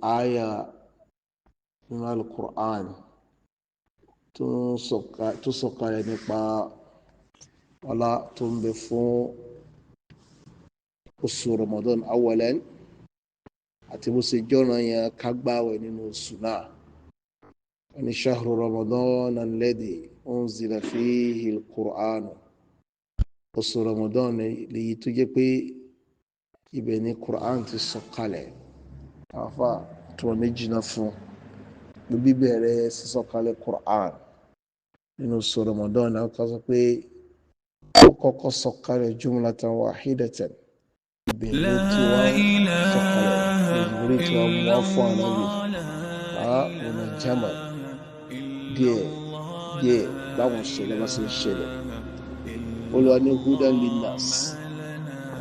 àyà nínú Al-Qur'an tó sọ̀kalẹ̀ nípa ọlá tó ń bẹ fún oṣù Ramadan awalan àti bó ṣe jọ́nà yẹn ká gbààwẹ̀ nínú oṣù náà. wọ́n ní shahru Ramadan alladhi unzila fihi al-Qur'an. oṣù Ramadan lèyí tó jẹ́ pé ibẹ̀ ni Qur'an ti sọ̀kalẹ̀. àfa tó wọ́n méjì náà fún bíbẹ̀rẹ̀ sísọ̀kalẹ̀ Qur'an nínú oṣù Ramadan náà ká sọ pé ó kọ́kọ́ sọ̀kalẹ̀ jumlatan wahidatan. ìbẹ̀rẹ̀ tí wọ́n sọ̀kalẹ̀ ìbẹ̀rẹ̀ tí wọ́n mú wá fún ànábì ọ̀nà jama díẹ̀ báwọn ṣẹlẹ̀ bá ṣe ń ṣẹlẹ̀. Olúwa ní hudan linnas.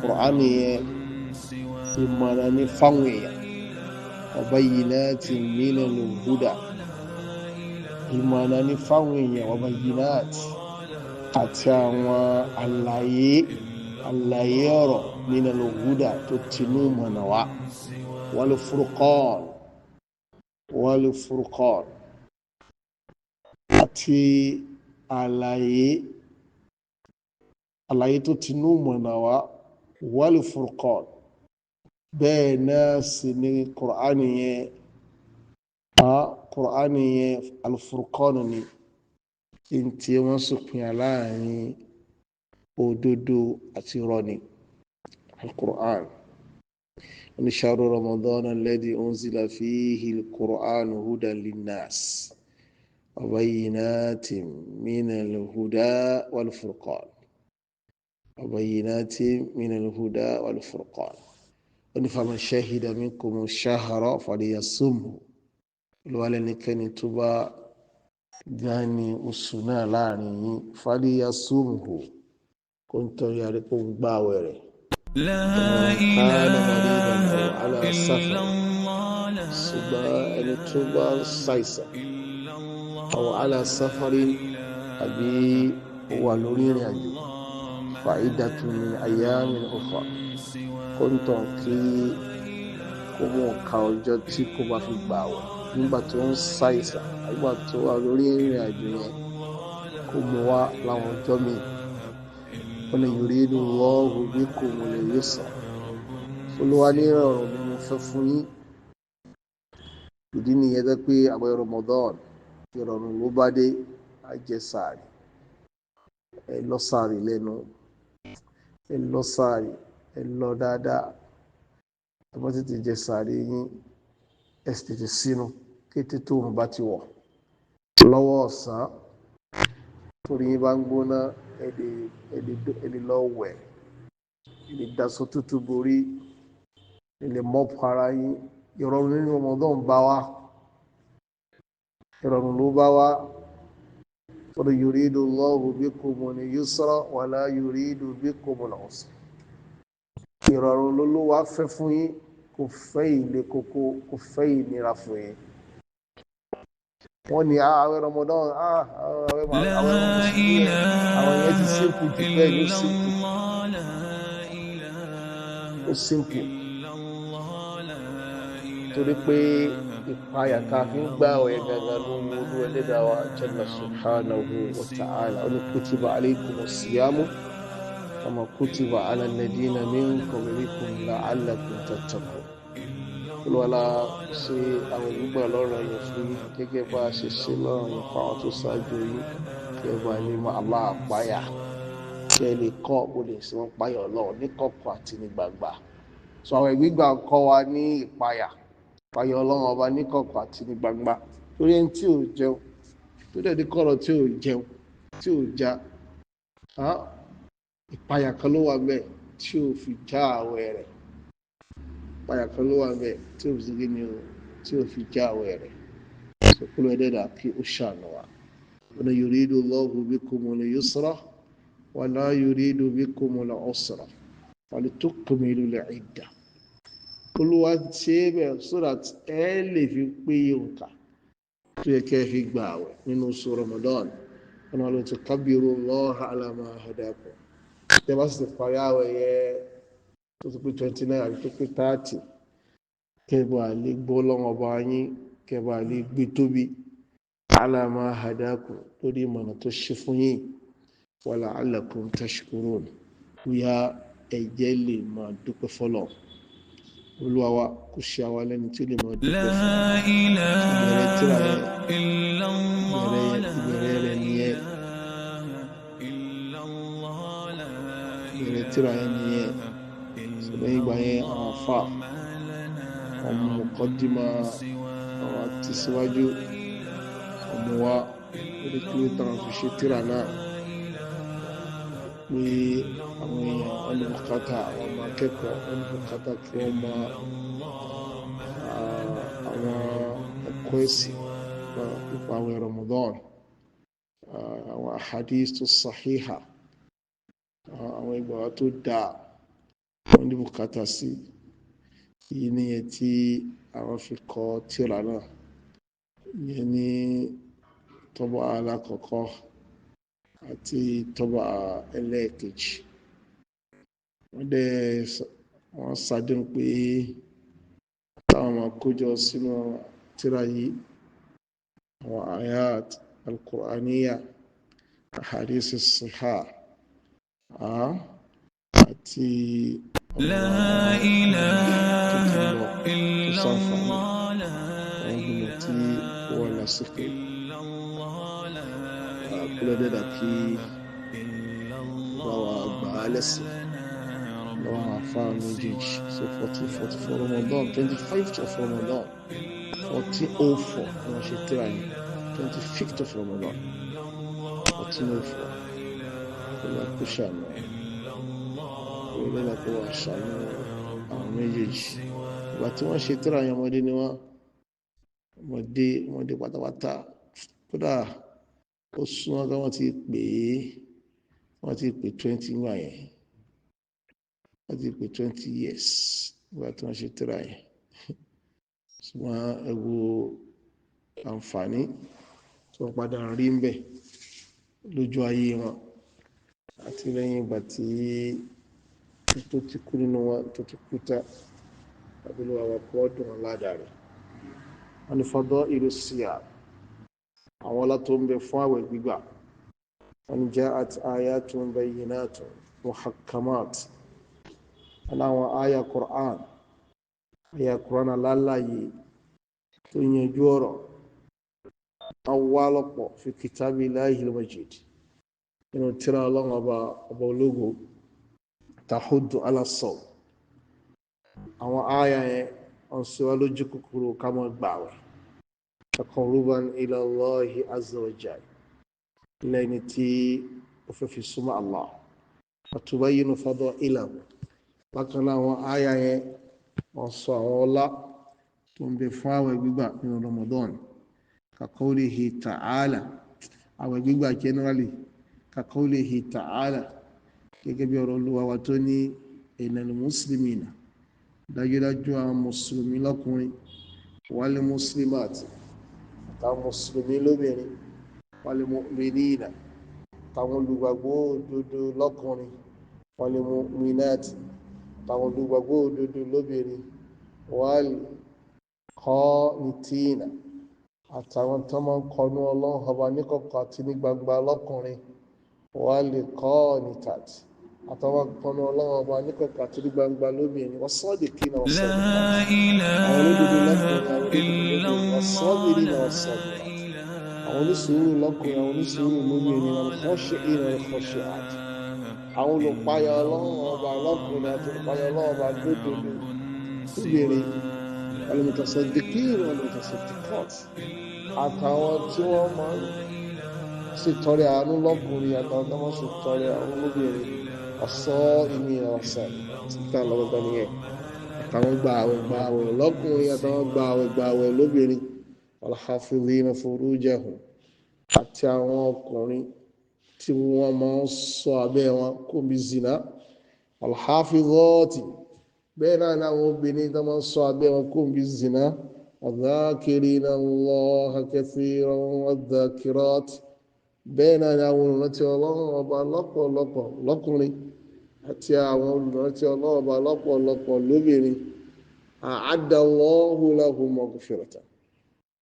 Qur'an yẹn ìmọ̀ràn ní fáwọn èèyàn. wa bayyinatin minal huda. ìmọ̀ràn ní fáwọn èèyàn wa bayyinat àti àwọn àlàyé ọ̀rọ̀ minal huda tó tinú mọ̀nà wá. wal furqan àti àlàyé tó tinú mọ̀nà wá. wal furqan bẹ́ẹ̀ náà sì ni Qur'ani yẹn al-furqan ni tí wọ́n sọ̀pìn láàrin òdodo àti irọ́ ni al-Qur'an. ní shahru Ramadan alladhi unzila fihi al-Qur'an hudan linnas wa bayyinatin minal huda wal furqan. faman shahida minkumu shahra falyasumhu. olùwàlẹ́nikẹ́ni tó bá gani oṣù náà láàrin yín falyasumhu kó ń tọ́ yàrá kó ń gbààwẹ̀ rẹ̀. ṣùgbọ́n ẹni tó bá ṣàìsàn aw ala safarin àbí wà lórí ìrìn àjò fa'iddatun min ayyamin ukhar kó ń tọ́ kí kó mú ọ̀ka ọjọ́ tí kò bá fi gbààwẹ̀ nígbà tó ń ṣàìsàn nígbà tó wà lórí ìrìn àjò yẹn kó mú wá láwọn ọjọ́ míì. wọ́n yuridu Allahu bikumul yusra. Olúwa ní ìrọ̀rùn ni mo fẹ́ fún yín. ìdí nìyẹn tó pé àwẹ̀ Ramadan ìrọ̀rùn ló bá dé. ajẹ sààrì ẹ lọ sààrì lẹ́nu ẹ lọ sààrì ẹ lọ dáadáa. tó bá ti jẹ sààrì yín ẹ sì tètè sínú kété tó òun bá ti wọ̀. lọ́wọ́ ọ̀sán torí yín bá ń gbóná ẹ̀lì lọ wẹ̀ ẹ̀lì daṣọ tútù borí ẹ̀lì mọ́pù ara yín. ìrọ̀rùn nínú Ramadan bá wá. ìrọ̀rùn ló bá wá. torí yuridu Allahu bikumul yusra wala yuridu bikumul usra. ìrọ̀rùn ló wá fẹ́ fún yín, kò fẹ́ ilé kókó, kò fẹ́ ìnira fún yín. wọ́n ní àwẹ̀ Ramadan àwẹ̀ mùsùlùmí àwọn yẹn ti simple jù bẹ́ẹ̀ ló simple. torí pé ìpayà ká fi ń gbà àwẹ̀ gangan ló ń wọlú ẹlẹ́dàá wa jalla subhanahu wa ta'ala. ó ní kutiba alaykumus siyamu kama kutiba ala alladhina min qablikum la'allakum tattaqun. olùwàlà ṣe àwọn ìgbà lọ́rọ̀ yẹn fún yín gẹ́gẹ́ bá a ṣe ṣe lọ́rọ̀ yẹn fún àwọn tó ṣáájú yín kẹ́ bá ní Allah páyà kẹ́ lè kọ́ bó lè ṣe wọ́n páyà Ọlọ́run ní kọ̀kọ̀ àti ní gbangba. sọ àwọn ìgbà kọ́ wa ní ìpayà Ọlọ́run ọba ní kọ̀kọ̀ àti ní gbangba. torí ẹni tí ò jẹun tó dẹ̀ ní kọ̀rọ̀ tí ò jẹun tí ò já ìpayà kan ló wà bẹ́ẹ̀ tí ò fi já àwẹ̀ rẹ̀. ìpayà kan ló wà bẹ́ẹ̀ tí ò fi gíní o tí ò fi já àwẹ̀ rẹ̀. sọkúlù ẹ̀dẹ́dà kí ó ṣàánú wa. wala yuridu Allahu bikumul yusra wala yuridu bikumul usra walitukmilul idda. Olúwa ṣe é bẹ́ẹ̀ so that ẹ lè fi péye òǹkà tó yẹ kẹ́ fi gbà àwẹ̀ nínú oṣù Ramadan. wọn lọ ti kabbirullaha ala ma hadakum. tẹ́ bá sì ti parí àwẹ̀ yẹ tó ti pé 29 àti tó pé 30 kẹba lè gbọ́ lọ́wọ́ bá yín kẹba lè gbé tóbi ala ma hadakum lórí ìmọ̀nà tó ṣe fún yín wa la'allakum tashkurun bóyá ẹ̀jẹ̀ lè máa dúpẹ́ fọlọ́ Olúwa wa kò ṣe àwa lẹ́ni tí ó lè máa dúpẹ́ fún ìbẹ̀rẹ̀ tíra yẹn ìbẹ̀rẹ̀ rẹ̀ nìyẹn ìbẹ̀rẹ̀ tíra yẹn nìyẹn lẹ́yìn ìgbà yẹn àwọn afá ọmọ muqaddima àwọn àtìsíwájú ọmọ wa lórí kí ó tàn fi ṣe tíra náà pé àwọn èèyàn ọlọ́mọkátà àwọn ọmọ akẹ́kọ̀ọ́ ọlọ́mọkátà kí wọ́n mọ àwọn ẹ̀kọ́ ẹ̀sìn nípa àwọn Ramadan àwọn ahadith tó sahiha àwọn ìgbàwá tó dáa wọ́n ní bùkátà sí yìí nìyẹn tí àwọn fi kọ tírà náà ìyẹn ní tọ́bọ̀ alákọ̀ọ́kọ́ àti tọ́bọ̀ ẹlẹ́ẹ̀kejì wọ́n ṣàdéhùn pé táwọn máa kójọ sínú tírà yìí àwọn ayat al-Qur'aniyya ahadith as-sihah àti la ilaha illallah ọdún tí wọ́n lásìkò kúlọ̀dẹ́dà kí báwa gbà á lẹ́sìn lọ́wọ́ àfáà méjèèjì so 44 Ramadan 25th of Ramadan 1404 ni wọ́n ṣe tíra yìí 25th of Ramadan 1404 kúlọ̀ kó ṣàmì kúlọ̀dẹ́dà kó wà ṣàmì àwọn méjèèjì ìgbà tí wọ́n ṣe tíra yìí ọmọdé ni wọ́n ọmọdé pátápátá kódà ó súnmọ́ kí wọ́n ti pè 20 nígbà yẹn wọ́n ti pè 20 years nígbà tí wọ́n ṣe tíra yẹn ṣùgbọ́n ẹ wo àǹfààní tí wọ́n padà rí ń bẹ̀ lójú ayé wọn àti lẹ́yìn ìgbà tí tó ti kú nínú wọn tó ti kú tá tàbí ló wà wọ́n pọ̀ dùn wọn ládàá rẹ̀ wọ́n ní fadailu siyam àwọn látó ń bẹ fún àwẹ̀ gbígbà wọ́n ja'at ayatun bayyinatun muhakkamat aláwọn àyà Qur'an aláàyè tó yanjú ọ̀rọ̀ awálọ́pọ̀ fi kitabillahi majid inú tírà Ọlọ́run ọba ológo tahuddu ala sawm àwọn àyà yẹn wọ́n sọ wá lójú kòkòrò ká má gbààwẹ̀ taqarruban ila Allahi azza wa jalla lẹ́ni tí ó fẹ́ fi súnmọ́ Allah wa tubayyinu fadailahu bákan náà àwọn àyà yẹn wọ́n sọ àwọn ọlá tó ń bẹ fún àwẹ̀ gbígbà nínú Ramadan ka qawlihi ta'ala àwẹ̀ gbígbà generally ka qawlihi ta'ala gẹ́gẹ́ bí ọ̀rọ̀ Olúwa wa tó ní innal muslimina dájúdájú àwọn mùsùlùmí lọ́kùnrin wal muslimat àtàwọn mùsùlùmí lóbìnrin wal mu'minina àtàwọn olùgbàgbọ́ òdodo lọ́kùnrin wal mu'minat àtàwọn olùgbàgbọ́ òdodo lóbìnrin wal qanitina àtàwọn tó máa ń kọnu Ọlọ́run ọba níkọ̀kọ̀ àti ní gbangba lọ́kùnrin wal qanitat àtàwọn kọnu Ọlọ́run ọba níkọ̀kọ̀ àti ní gbangba lóbìnrin was-sadiqina was-sadiqat àwọn olódodo lọ́kùnrin àwọn olódodo was-sabirina was-sabirat àwọn onísùúrù lọ́kùnrin àwọn onísùúrù lóbìnrin wal-khashi'ina wal-khashi'at àwọn olùpayà Ọlọ́run ọba lọ́kùnrin àti olùpayà Ọlọ́run ọba lódodo lóbìnrin wal-mutasaddiqina wal-mutasaddiqat àtàwọn tí wọ́n máa ń ṣètọrẹ àánú lọ́kùnrin àtàwọn tó máa ń ṣètọrẹ àánú lóbìnrin as-sa'imina was-sa'imat títà lọ́gbọ́gbọ́ nìyẹn àtàwọn gbààwẹ̀ lọ́kùnrin àtàwọn gbààwẹ̀ lóbìnrin wal-hafidhina furujahum àti àwọn ọkùnrin tí wọ́n máa ń ṣọ́ abẹ́ wọn kò bí zina wal-hafidhati bẹ́ẹ̀ náà ni àwọn obìnrin tó máa ń ṣọ́ abẹ́ wọn kò bí zina wadh-dhakirina Allaha kathiran wadh-dhakirat bẹ́ẹ̀ náà ni àwọn olùrántí Ọlọ́run ọba lọ́pọ̀lọpọ̀ lọ́kùnrin àti àwọn olùrántí Ọlọ́run ọba lọ́pọ̀lọpọ̀ lóbìnrin a'adda Allahu lahum maghfiratan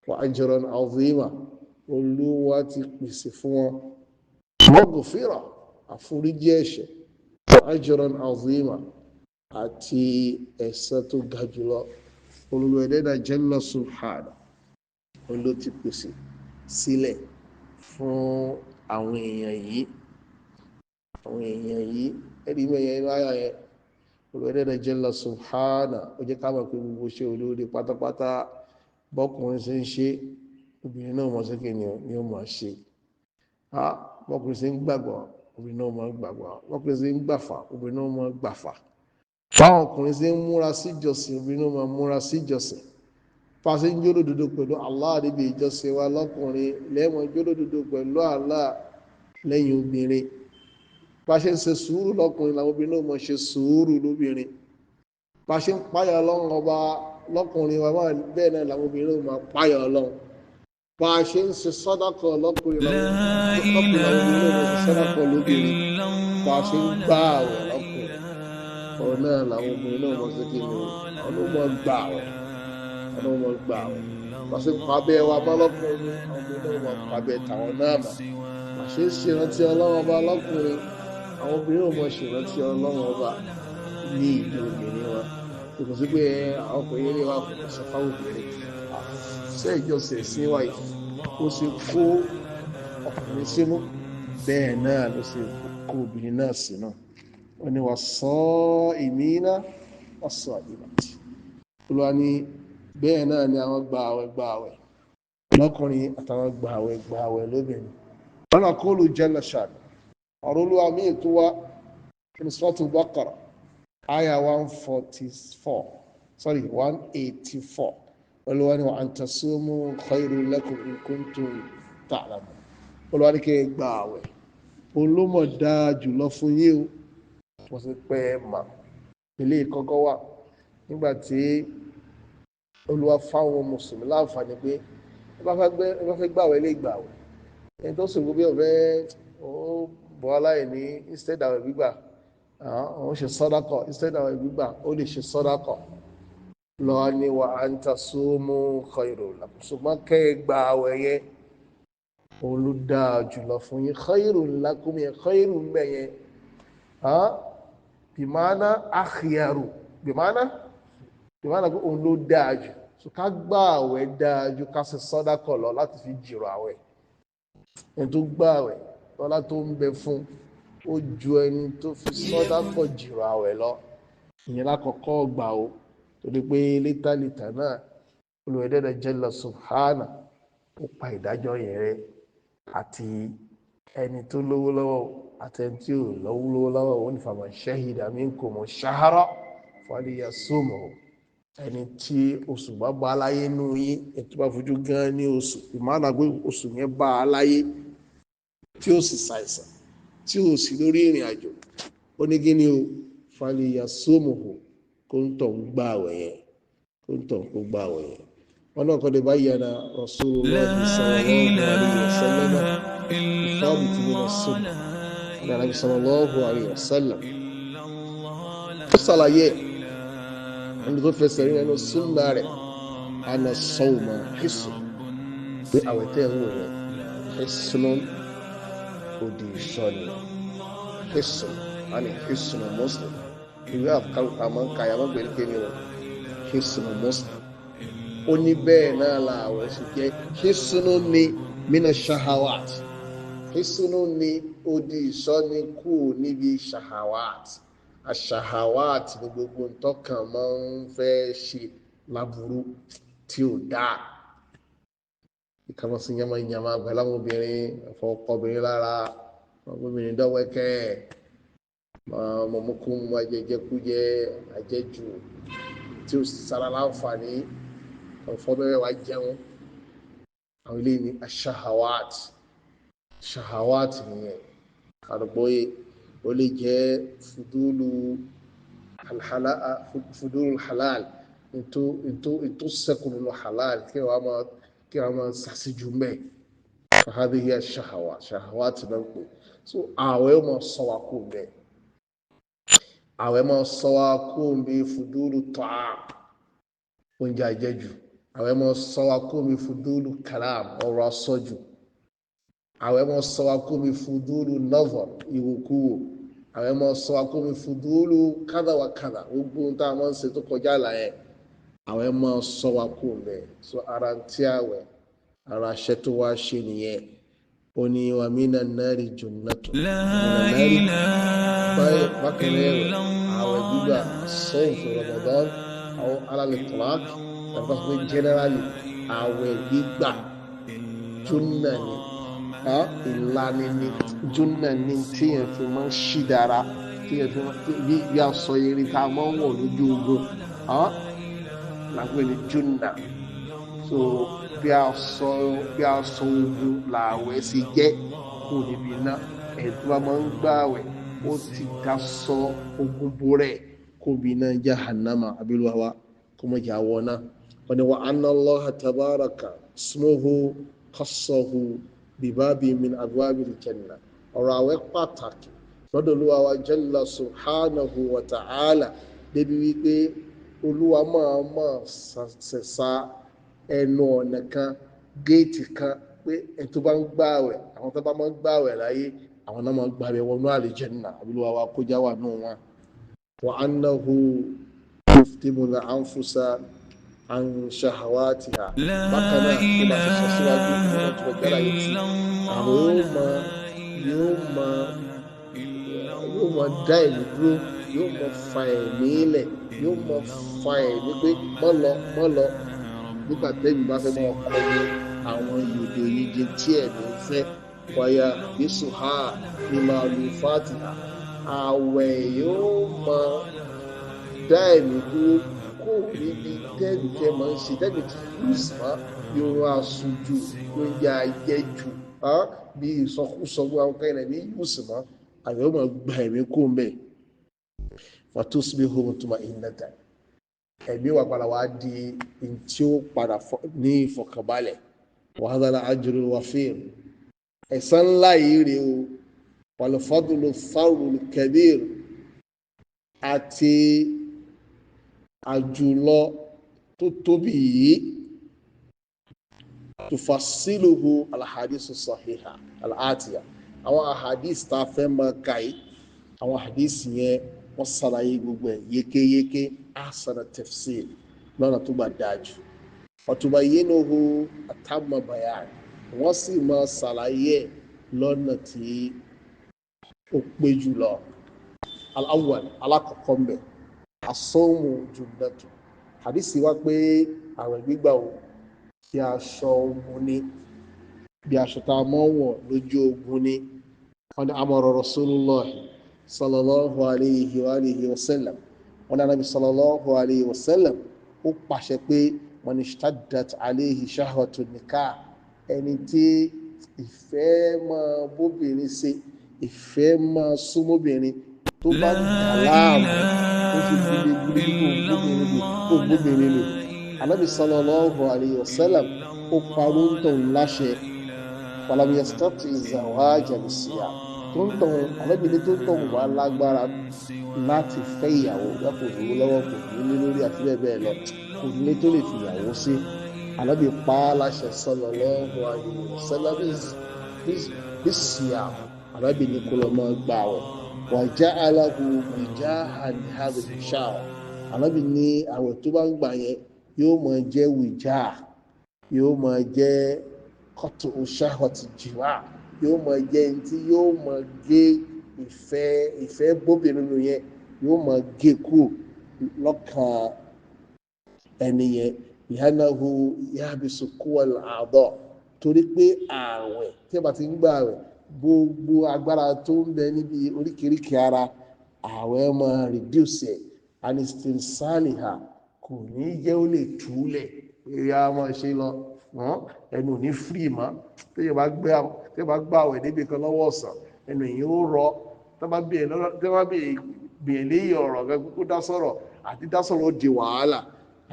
wa ajran azima olúwa ti pèsè fún wọn maghfira àforíjì ẹ̀ṣẹ̀ wa ajran azima àti ẹ̀san tó ga jùlọ Olúwa ẹlẹ́dàá jalla subhanahu ló ti pèsè sílẹ̀ fún àwọn èèyàn yìí ẹ̀rí mẹ́yẹn inú ayà yẹn Olúwa ẹlẹ́dàá jalla subhanahu ó jẹ́ ká mọ̀ pé gbogbo ṣe olóore pátápátá bọ́kùnrin ṣe ń ṣe obìnrin náà mọ̀ sókè ni ó mọ̀ ṣe bọ́kùnrin ṣe ń gbàgbọ́ obìnrin náà mọ̀ gbàgbọ́ bọ́kùnrin ṣe ń gbàfà obìnrin náà mọ̀ gbàfà báwọn ọkùnrin ṣe ń múra síjọsìn obìnrin náà mọ̀ múra síjọsìn pàṣẹ ń jólódodo pẹ̀lú Allah níbi ìjọsìn wa lọ́kùnrin lẹ́mọ̀ jólódodo pẹ̀lú Allah lẹ́yìn obìnrin pàṣẹ ń ṣe sùúrù lọ́kùnrin làwọn obìnrin náà mọ̀ ṣe sùúrù lóbìnrin pàṣẹ ń páyà Ọlọ́run ọba lọ́kùnrin wa máa bẹ́ẹ̀ náà làwọn obìnrin náà máa páyà Ọlọ́run pàṣẹ ń ṣe sàdákà lọ́kùnrin làwọn obìnrin náà máa ṣe sàdákà lóbìnrin pàṣẹ ń gbà àwẹ̀ lọ́kùnrin ọ̀rọ̀ náà làwọn obìnrin náà mọ̀ sí kí ni ọlọ́mọ gbà àwẹ̀ ọlọ́mọ gbà àwẹ̀ pàṣẹ pàbẹ́ wa bá lọ́kùnrin àwọn obìnrin náà máa pàbẹ́ tàwọn náà mà pàṣẹ ṣèrántí Ọlọ́run ọba lọ́kùnrin àwọn obìnrin náà máa ṣèrántí Ọlọ́run ọba ní ìjọ obìnrin wa kò sí pé àwọn ọkùnrin ní wa kò sọ fáwọn obìnrin ṣé ìjọsìn ẹ̀sìn wa yìí ó ṣe kó ọkùnrin sínú bẹ́ẹ̀ náà ló ṣe kó obìnrin náà sínú wọ́n ní was-sā'imīna was-sā'imāti Olúwa ní bẹ́ẹ̀ náà ni àwọn gbààwẹ̀ lọ́kùnrin àtàwọn gbààwẹ̀ lóbìnrin wọn náà qawlu jalla sha'nuhu ọ̀rọ̀ Olúwa míì tó wá ní Sūratul Baqara aya 184 Olúwa ní wa an tasūmū khayrun lakum in kuntum ta'lamun Olúwa ní kí ẹ gba àwẹ̀ olómọ̀ dáa jùlọ fún yín o wọ́n sì pẹ́ mà ilé ìkọ́kọ́ wà nígbà tí Olúwa fáwọn mùsùlùmí láǹfààní pé ẹ bá fẹ́ gbàwẹ̀ lè gbàwẹ̀ ẹni tó sògbó bí ọ̀fẹ́ ó bọ́ aláìní instead àwẹ̀ gbígbà àwọn ṣe sàdákọ̀ instead àwẹ̀ gbígbà ó lè ṣe sàdákọ̀ lọ́wọ́ ni wa an tasūmū khayrun lakum ṣùgbọ́n kẹ́ ẹ gba àwẹ̀ yẹn òun ló dáa jùlọ fún yín khayrun lakum yẹn khayrun bẹ̀ yẹn bìmánà akhyaru bìmánà pé òun ló dáa jù so ká gba àwẹ̀ dáa jù ká ṣe sàdákọ̀ lọ láti fi jìrò àwẹ̀ ẹni tó gba àwẹ̀ lọ́lá tó ń bẹ fún ó ju ẹni tó fi sàdákọ̀ jìrò àwẹ̀ lọ ìyẹn lákọ̀ọ́kọ́ gbà ó torí pé létà náà Olúwa ẹlẹ́dàá jalla subhanahu ó pa ìdájọ́ yẹn rẹ́ àti ẹni tó lówó lọ́wọ́ àti ẹni tí ò lówó lọ́wọ́ wọn ní faman shahida minkumu shahra falyasumhu ẹni tí oṣù bá bá aláyé nù yín ètò bá fojú gan ní oṣù ìmọ̀ràn pé oṣù yẹn bá aláyé tí ó sì ṣàìsàn tí ó sì lórí ìrìn àjò ó ní kí ni o falyasumhu kó ń tọ̀ ń gbà àwẹ̀ yẹn wọn náà kọ́ lè bá yàrá Rasulullah sallallahu alaihi wasallam ìfọ́bìtì nínú sunna Ànábì sallallahu alaihi wasallam ó ṣàlàyé ẹni tó fẹsẹ̀ rí nínú sunna rẹ̀ ana sawma hisn pé àwẹ̀ tẹ́ ń wò yẹn hisnun òdì ìṣọ́ni hisn muslim ìwé àmọ́ kàyàmọ́ gbẹ̀rẹ̀ kéde wọn hisn muslim ó ní bẹ́ẹ̀ náà làwẹ̀ sì jẹ́ hisnu ni mina shahawat hisnu ni odi ìṣọ́ni kù níbi shahawat ashahawat ní gbogbo ntọ́kàn máa ń fẹ́ ṣe láburú tí ò dáa ìkànnì sí yamayama pẹ̀lú àwọn obìnrin ọ̀fọ̀ọ̀kọ̀bìnrin lára obìnrin dọ́wẹ́kẹ́ mọ̀mọ́kún ajẹjẹkújẹ àjẹjù tí ó sára láǹfààní ọ̀fọ́bẹ̀rẹ̀ wa jẹun àwọn ilé ní shahawat nìyẹn àrùgbóyè ó lè jẹ́ fudulu halal ètò sẹ́kùn nínú halal kí wọ́n máa sàṣìjú mẹ́ fahadihi shahawat náà pè so àwẹ̀ máa sọ wa kó bẹ́ẹ̀ àwẹ̀ máa sọ wa kó bí fudulu ta'am oúnjẹ àjẹjù àwẹ̀ máa sọ wa kó mi fudulu kalam ọ̀rọ̀ asọ́jù àwẹ̀ máa sọ wa kó mi fudulu nazar ìwòkúwò àwẹ̀ máa sọ wa kó mi fudulu kádàwákádà gbogbo ohun tá a máa ń ṣe tó kọjá àlàyé àwẹ̀ máa sọ wa kó bẹ́ẹ̀ so ara tí àwẹ̀ ara aṣẹ tó wá ṣe nìyẹn ó ní wa mina nari junnatu bákan náà àwẹ̀ gbígbà sọ́ọ̀fù Ramadan àwọn alálẹ̀ tọ́lák ẹ̀fọ́ pé generally àwẹ̀ gbígbà júnà ni ìlànà ni júnà ni tíyẹn fi máa ń ṣí dára tíyẹn fi máa bí aṣọ irin tá a máa ń wọ̀ lójú ogun làgbé ni júnà so bí aṣọ ogun làwẹ̀ sì jẹ́ kó níbi iná ẹ̀dùn máa ń gbààwẹ̀ ó ti dá sọ ogun borẹ̀ kó bí iná jahannama abiluwa kó mọ̀ jà wọ̀ náà wọ́n ní wa anna Allaha tabaraka ismuhu khassahu bibabi min abwabil janna ọ̀rọ̀ àwẹ̀ pàtàkì lọ́dọ̀ Olúwa wa jalla subhanahu wa ta'ala débi wípé Olúwa máa ṣẹ̀ṣà ẹnu ọ̀nà kan géètì kan pé ẹ̀tọ́ bá ń gbààwẹ̀ àwọn tó bá máa ń gbààwẹ̀ láyé àwọn náà máa ń gbààwẹ̀ wọnú àlùjánnà Olúwa wa kó já wà nù wọn. wa annahu yuftimul anfusa an shahawatiha bákan náà tó bá ṣe síwájú àwọn tó gbára yìí tí àwọn yóò máa dá ẹ̀mí dúró yóò máa fa ẹ̀mí lẹ̀ yóò máa fa ẹ̀mí pé mọ́ lọ nígbà tẹ́mi bá fẹ́ máa kọ́ ní àwọn yòdò yìí tí ẹ̀mí ń fẹ́ wáyà yéṣù ha ní máa lu fàtìhà àwẹ̀ yóò máa dá ẹ̀mí dúró kó níbi tẹ́mi fẹ́ máa ń ṣe tẹ́mi tí yóò sì máa yóò aṣojú oúnjẹ àjẹjù bí ìsọkúsọ gbọ́ àwọn kan ní yóò sì máa àwẹ̀ yóò máa gba ẹ̀mí kó ń bẹ̀ fatusbihu mutma'innatan ẹ̀mí wà padà wá di tí ó padà ní ìfọ̀kànbalẹ̀ wa hadha al-ajrul wafir ẹ̀san ńlá yìí rèé o wal fadlu fawrul kabir àti àjùlọ tó tóbi yìí tufassiluhu al-hadisu sahiha al-atiya àwọn ahadis tá a fẹ́ máa kà yìí àwọn ahadis yẹn wọ́n ṣàlàyé gbogbo ẹ̀ yékéyéké ahsana tafsir lọ́nà tó bá dájú ọ̀túnbayénuhu atamma bayan wọ́n sì máa ṣàlàyé lọ́nà tí ó pé jùlọ. al-awwal alákọ̀ọ́kọ́ mbẹ̀ as-sawmu junnatu hadisi wá pé àwẹ̀ gbígbà o bí aṣọ ogun ni bí aṣọ tá a mọ́ wọ̀ lójú ogun ni wọ́n ní amara rasulullah sallallahu alayhi wa alihi wa sallam wọn ní Ànábì sallallahu alayhi wa sallam ó pàṣẹ pé man ishtaddat alayhi shahwatu nikah ẹni tí ìfẹ́ máa bóbìnrin ṣe ìfẹ́ máa súnmọ́bìnrin tó bá dà láàmú ó fi gbúgbúgbú kó gbóbìnrin lò Ànábì sallallahu alayhi wa sallam ó parọ́ ń tọ̀ láṣẹ falam yastati zawaja bisiyam tó ń tọ̀ alábìnrin tó ń tọ̀ wá lágbára láti fẹ́ ìyàwó lápò ìwé lọ́wọ́ kò ní lórí àti bẹ́ẹ̀ bẹ́ẹ̀ lọ kò ní tó lè fi ìyàwó sí alábì pa á láṣẹ sallallahu alaihi wasallam bisiyam alábìnrin kó lọ mọ́ gbà wọ̀ wa ja'alahu wijahan hadhihi ash-sha'r alábìnrin àwẹ̀ tó bá ń gbà yẹn yóò máa jẹ́ wìjà yóò máa jẹ́ qat'u shahwati jima yóò máa jẹ́ ẹni tí yóò máa gé ìfẹ́ bóbìnrin nù yẹn yóò máa gé kú lọ́kàn ẹni yẹn ìhánahu yahbisu quwwal a'dha torí pé ààwẹ̀ tí a bá ti ń gbà ààwẹ̀ gbogbo agbára tó ń bẹ níbi oríkèéríkèé ara ààwẹ̀ máa reduce ẹ̀ anistinsaliha kò ní jẹ́ ó lè túlẹ̀ ìyá máa ṣe lọ ẹnu ní free mọ́ tí yóò bá gbà àwẹ̀ níbi kan lọ́wọ́ ọ̀sán ẹnu yìí ó rọ tí wọ́n bá bèèrè léyìn ọ̀rọ̀ gẹ́gẹ́ kó dá sọ̀rọ̀ àti dá sọ̀rọ̀ ó di wàhálà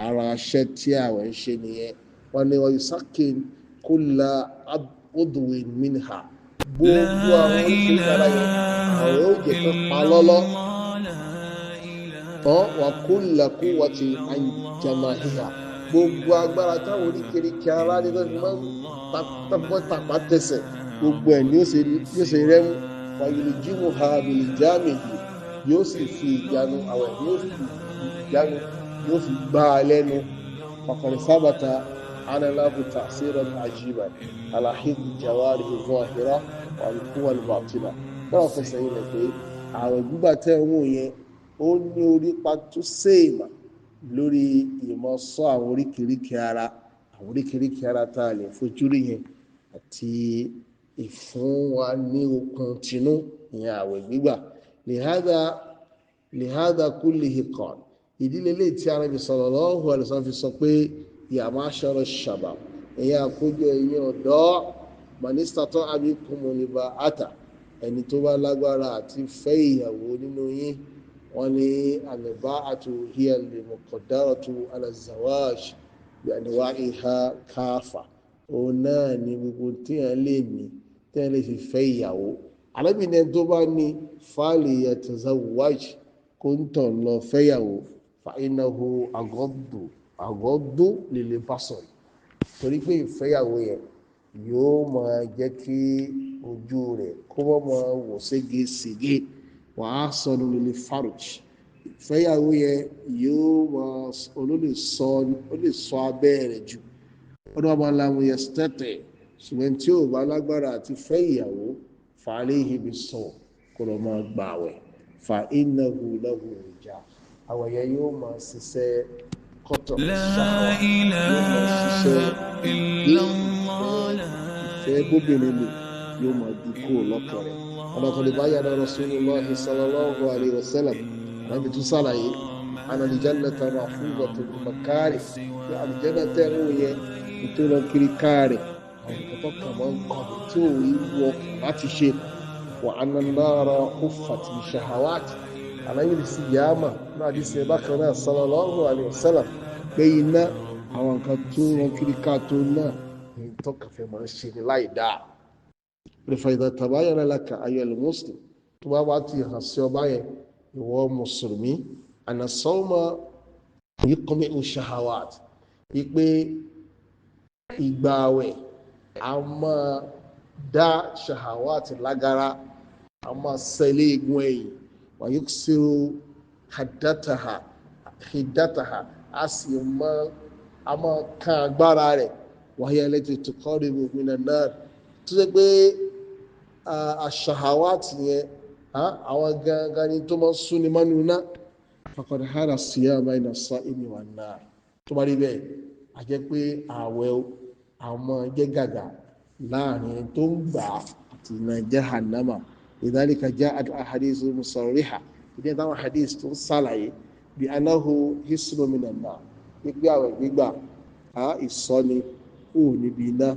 ara aṣẹ́ tí àwẹ̀ ń ṣe nìyẹn wọ́n ní wọ́n yusakin kulla udwin minha gbogbo àwọn oríṣiríṣi ara yẹn àwẹ̀ ó jẹ́ kan pa lọ́lọ́ wa kulla quwwati an jama'iha gbogbo agbára táwọn oríkèéríkèé ara ní tó fi máa ń tàpá tẹsẹ̀ gbogbo ẹ̀ ni yóò ṣe rẹ́mú wàyìlì jímù ha bìlì jáàmì yìí yóò sì fi ìjánu àwẹ̀ yóò fi ìjánu yóò fi gbá a lẹ́nu fàkàrí sábàtà ánàlábù tàṣírà àjíbà aláhìdì jawari zahira wà ní kúwà ní bàtìlà náà fẹsẹ̀ yìí lẹ̀ pé àwẹ̀ gbígbà tẹ́ owó yẹn ó ní orí pàtó séèmà lórí ìmọ̀ sọ àwọn oríkèéríkèé ara tá a lè fojú rí yẹn àti ìfún wa ní okun tinú ìyẹn àwẹ̀ gbígbà lihada kullihi qala ìdílé lè tí Ànábì sallallahu alaihi wasallam fi sọ pé ya ma'shara shabab ẹ̀yin àkójọ ẹ̀yin ọ̀dọ́ man istata'a minkumul ba'ata ẹni tó bá lágbára àti fẹ́ ìyàwó nínú yín wọ́n ní al-ba'atu hiya al-muqaddaratu ala az-zawaj bi anwa'iha kafa òun náà ni gbogbo tíyàn lè ní tíyàn lè fi fẹ́ ìyàwó alábìnrin tó bá ní fali yatazawwaj kó ń tàn lọ fẹ́yàwó fa innahu aghaddu lil-basar torí pé ìfẹ́yàwó yẹn yóò máa jẹ́ kí ojú rẹ̀ kó wọ́n máa wò ségesège wa ahsanu lil-farj ìfẹ́yàwó yẹn yóò máa olólè sọ abẹ́ rẹ̀ jù ọdún ọba lamu yastati ṣùgbọ́n tí ò bá lágbára àti fẹ́ ìyàwó fa alayhi bis-sawm kó lọ máa gbààwẹ̀ fa innahu lahu wija àwẹ̀ yẹn yóò máa ṣiṣẹ́ kọ́tọ̀ ṣáwà yóò máa ṣiṣẹ́ ìfẹ́ gbóbìnrin lò yóò máa di kó lọ́kàn rẹ̀ ọ̀dọ̀kọ̀lẹ̀ báyà náà Rasulullahi sallallahu alayhi wa sallam àbí tún sàlàyé ana al-jannata mahfudatun bi makari ní àlùjànnà tẹ́rù yẹn nítorí lọ kiri káàrẹ̀ àwọn ìkọ́tọ̀ kan máa ń kọ́ tí ò rí wọ láti ṣe wa anna an-nara huffat bi shahawat àlàyé sí yàmà náà di sẹ bákan náà sallallahu alayhi wa sallam pé iná àwọn nǹkan tó rán kiri ká tó náà ní tọ́kàfẹ́ máa ń ṣe ní láì dáa fa idha tabayyana laka ayyuhal muslim tó bá wá ti hàn sí ọba yẹn ìwọ mùsùlùmí anna sawma yuqmi'u shahawat wípé ìgbààwẹ̀ a máa dá shahawat lágara a máa ṣẹlẹ̀ egun ẹ̀yìn wa yuksiru hiddataha a sì máa kan agbára rẹ̀ wa hiya allati tuqarribu minan nar tó ṣe pé shahawat yẹn àwọn gangan ni tó máa ń súnni mọ́nu náà faqad hara siyama bayna as-sa'imi wan-nar tó bá rí bẹ́ẹ̀ a jẹ́ pé ààwẹ̀ àwọn jẹ́ gàgà láàrin tó ń gbà àti iná jahannama lidhalika ja'at ahadith musarriha ìdí táwọn hadith tó ń sàlàyé bí annahu hisnu minan nar gbígbé ààwẹ̀ gbígbà ìsọ́ni kú níbi iná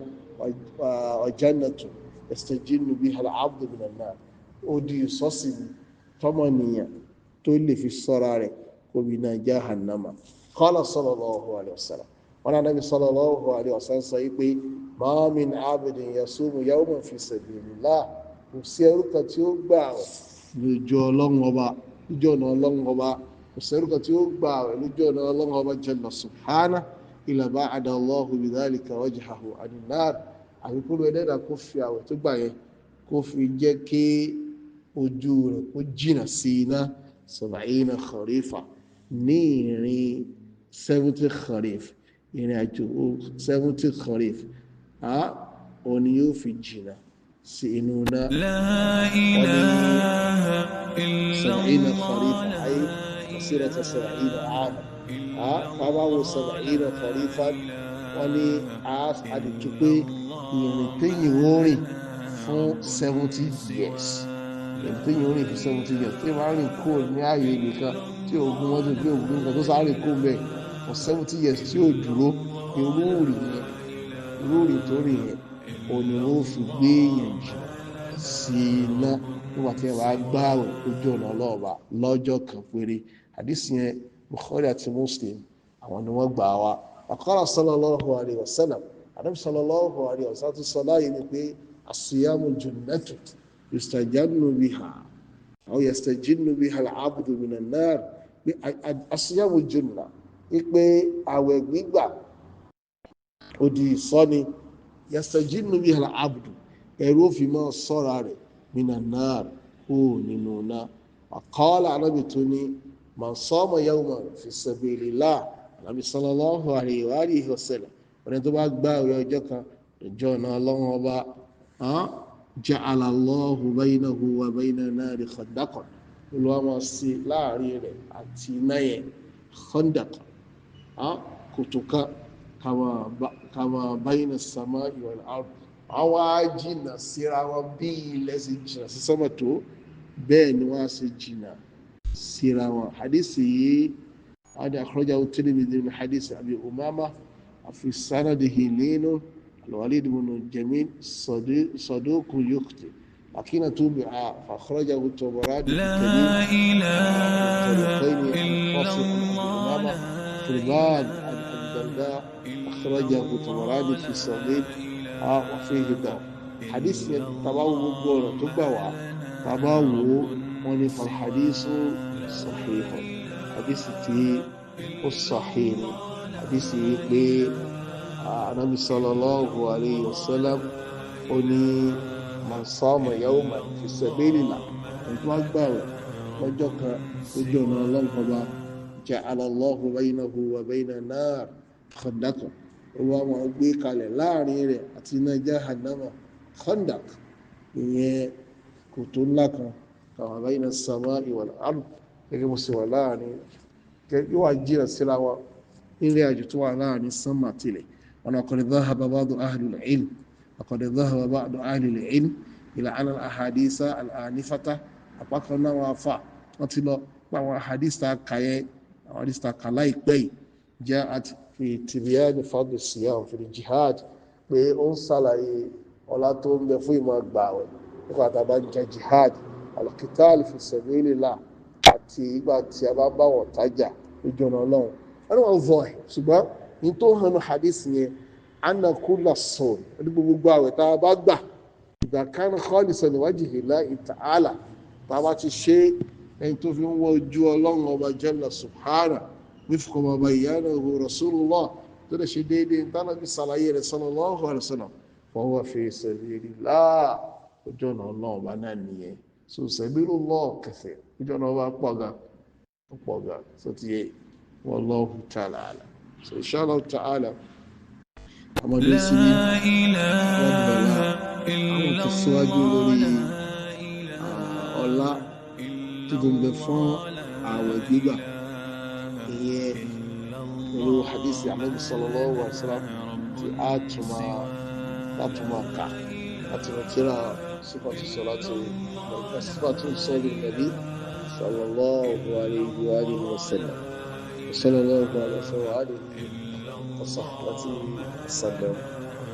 wa jannatun yastajinnu biha al-'abdu minan nar ó di ìsọ́sì tọ́mọnìyàn tó lè fi sọ́ra rẹ̀ kó bí iná jahannama qala sallallahu alayhi wa sallam wọn náà Nabi sallallahu alayhi wa sallam sọ yìí pé ma min abidin yasumu yawman fi sabilillah kò sí ẹrú kan tí ó gbà lójú ọlọ́run ọba lójú ọ̀nà ọlọ́run ọba kò sí ẹrú kan tí ó gbà lójú ọ̀nà ọlọ́run ọba jalla subhanahu illa ba'ada Allahu bidhalika wajhahu anin nar àbíkúrò ẹ̀dẹ́dà kó fi àwẹ̀ tó gbà yẹn kó fi jẹ́ kí ojú rẹ̀ kó jìnà sí iná sab'ina kharifa ní ìrìn 70 kharif ìrìn àjò 70 kharif òní yóò fi jìnà sí inú náà sab'ina kharifa ayé masirata 70 aama kábàáwò 70 kharifa wọ́n ní àdìtú pé ìrìn téyìn ó rìn fún 70 years ìrìn téyìn ó rìn fún 70 years tí máa rìn kó ní ààyè nìkan tí ogun wọn tó gbé ogun nǹkan tó sáré kó bẹ́ẹ̀ for 70 years tí ó dúró irú rìn tó rìn yẹn òní ó fi gbé èèyàn jù sí iná nígbà tí ẹ bá gbààwẹ̀ ojú ọ̀nà ọlọ́ọ̀bà lọ́jọ́ kan péré àdìsí yẹn Bukhari àti Muslim àwọn ni wọ́n gbà wá. Àkọ́rọ̀ sallallahu alayhi wa sallam Ànábì sallallahu alayhi wa sallam tó sọ láyé ni pé as-siyamu junnatun yustajannu biha aw yastajinnu biha al-'abdu min an-nar as-siyamu junna wípé àwẹ̀ gbígbà odi ìsọ́ni yastajinnu biha al-abdu ẹ̀rú ó fi máa sọ́ra rẹ̀ minan nar ó nínú náà àkọọ́lá anábì tó ní man sama yawman fi sabilillah anábì sallallahu alayhi wa alihi wa sallam ọ̀nà tó bá gbá ọjọ́ kan ìjọ náà lọ́wọ́ ọba ja'ala Allahu baynahu wa bayna nari khandaqan olùwà máa sí láàrin rẹ̀ àti iná yẹn khandaqan kòtò kan kama bayna as-samai wal ard àwọn ajínà síra wọn bí ilẹ̀ sì jìnà sí sánmà tó bẹ́ẹ̀ ni wọ́n á sì jìnà síra wọn. hadisi yìí wọ́n akhrajahu Tirmidhi min hadisi Abi Umama fi sanadihi linu al-Walid ibn Jamil saduqun yukhti لكن توبع فأخرجه الطبراني في الكبير فربان الدرداء أخرجه الطبراني في الصغير وفيه ضعف حديث تبعه مقبولة تبعه ونف الحديث صحيح حديث الصحيح حديث النبي صلى الله عليه وسلم وني man sama yawman fi sabilillah ẹ̀tọ́ agbára lọ́jọ́ kan lójú ọ̀nà ọlọ́nkọba ja'ala Allahu baynahu wa bayna nar khandaqan olúwa máa gbé kalẹ̀ láàrin rẹ̀ àti iná jahannama khandaq ìyẹn kòtò ńlá kan kama bayna as-samai wal ard gẹ́gẹ́ bó ṣe wà láàrin yóò wá jìnà síra wọn nílé àjò tó wà láàrin sánmà tilẹ̀ wọn qad dhahaba ba'du ahlil ilm وقد ذهب بعض أهل العلم إلى أن الأحاديث الآنفة أقوى وفاء وتلو بعض أحاديث كاي أحاديث كلاي بي جاءت في تبيان فضل الصيام في الجهاد بأن صلاة ولا توم بفي ما باوي وقد بنجا جهاد القتال في سبيل الله àti ìgbà tí a bá bá wọn tajà lójú ọ̀nà Ọlọ́run ẹni wọn vọ ẹ ṣùgbọ́n ní tó hànú hadith yẹn anna kulla sawm ní gbogbo àwẹ̀ tá a bá gbà idha kana khalisan liwajhillahi ta'ala tá a bá ti ṣe ẹni tó fi ń wọ ojú Ọlọ́run ọba jalla subhanahu wifqa ma bayyanahu rasulullah tó lè ṣe déédéé tánàbí sàlàyé rẹ̀ sallallahu alaihi wasallam fa huwa fi sabilillah ojú ọ̀nà Ọlọ́run ọba náà nìyẹn so sabilullah kathir ojú ọ̀nà ọba pọ̀ gan so ti yẹ wallahu ta'ala so inshallah ta'ala àmọ́dé sí ní wọ́n àwọn tẹ̀síwájú lórí ọlá tuntun bẹ fún ààwẹ̀ gbígbà ìyẹn pẹ̀lú hadith Ànábì sallallahu alaihi wasallam tí a túnmọ̀ ká láti rọ̀tíra sífàtú sọ́lì nàbí sallallahu alaihi wa sallam sallallahu alaihi wa alihi وصحبه وسلم.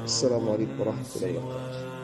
السلام عليكم ورحمة الله وبركاته.